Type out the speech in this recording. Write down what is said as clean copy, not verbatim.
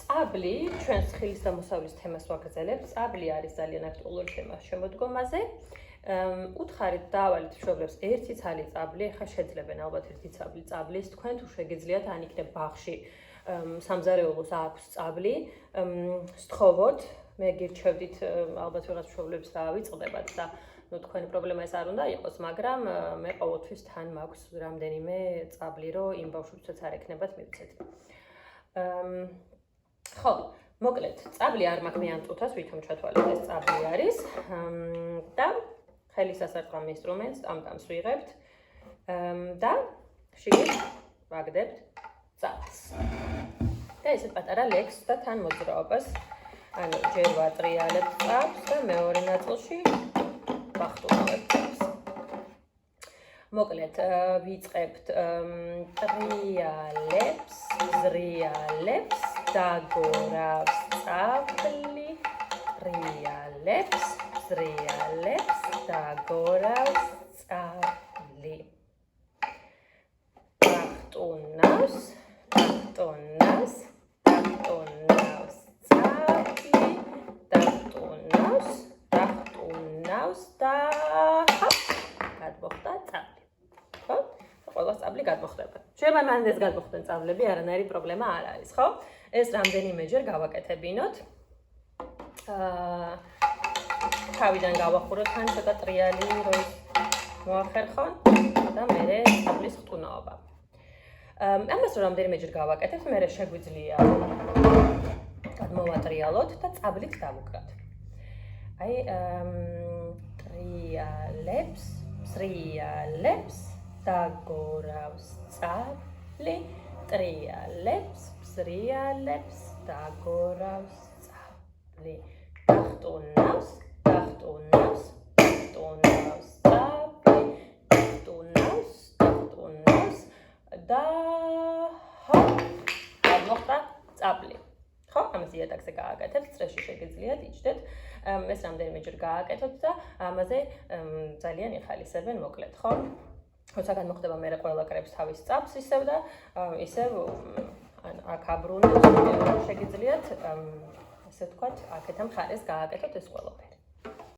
წაბლი ჩვენს თხილის და მოსავლის თემას ვაგრძელებთ. წაბლი არის ძალიან აქტუალური თემა შემოდგომაზე. უთხარით დავალით მშობლებს ერთი ცალი წაბლი, ახლა შეძლებენ ალბათ ერთი წაბლის, თქვენ თუ შეგიძლიათ ან იქნებ ბაღში სამზარეულოს აქვს წაბლი, სთხოვოთ, მე გირჩევდით ალბათ ვიღაც მშობლებს დაავიწყდებათ და თქვენი პრობლემა ეს არ უნდა იყოს, მაგრამ მე ყოველთვის თან მაქვს რამდენიმე წაბლი, რომ იმ ბავშვებსაც არ ეკნებათ მივცეთ. ხო, მოკლედ, წაბლი არ მაქვს მე ამ წუთას, ვითომ ჩათვალეთ ეს წაბლი არის და ხელისასარტყამ ინსტრუმენტს ტამ-ტამს ვიღებთ და შიგნით ვაგდებთ წაბლს. და ესეთ პატარა ლექს და თან მოძრაობას, ანუ ჯერ ვატრიალებთ წაბლს და მეორე ნაწილში ვახტუნავებთ წაბლს. მოკლედ, ვიწყებთ ტრიალებს, ზრიალებს, დაგორავს წაბლი, ტრიალებს, ზრიალებს, დაგორავს წაბლი. ვახტუნავს, დახტუნავს, დახტუნავს წაბლი, დახტუნავს, დახტუნავს და გადმოხდა წაბლი. ხო? ყველა წაბლი გადმოხდება. შეიძლება მანდ ეს გადმოხდნენ წაბლები, არანაირი პრობლემა არ არის, ხო? ეს რამდენიმეჯერ გავაკეთებინოთ. თავიდან გავახუროთ თან ცოტა ტრიალი რომ მოახერხონ და მერე წაბლის ხტუნაობა. ამას რომ რამდენიმეჯერ გავაკეთებთ, მერე შეგვიძლია გადმოვატრიალოთ და წაბლით დავუკრათ. აი ტრიალებს, ზრიალებს, დაგორავს წაბლი, ტრიალებს, ზრიალებს, დაგორავს წაბლი. დახტუნავს, დახტუნავს, დახტუნავს წაბლი, დახტუნავს, დახტუნავს და გადმოხდა წაბლი. ხო, ამას იატაკზე გააკეთებთ, წრეში შეგიძლიათ იჯდეთ. ეს რამდენიმეჯერ გააკეთოთ და ამაზე ძალიან იხალისებენ მოკლედ, ხო? როცა განმოხდება მერე ყველა კრებს თავის წაბლს ისევ და ისევ აქ აბრუნებთ, შეგიძლიათ ასე ვთქვათ, აქეთა მხარეს გააკეთოთ ეს ყველაფერი.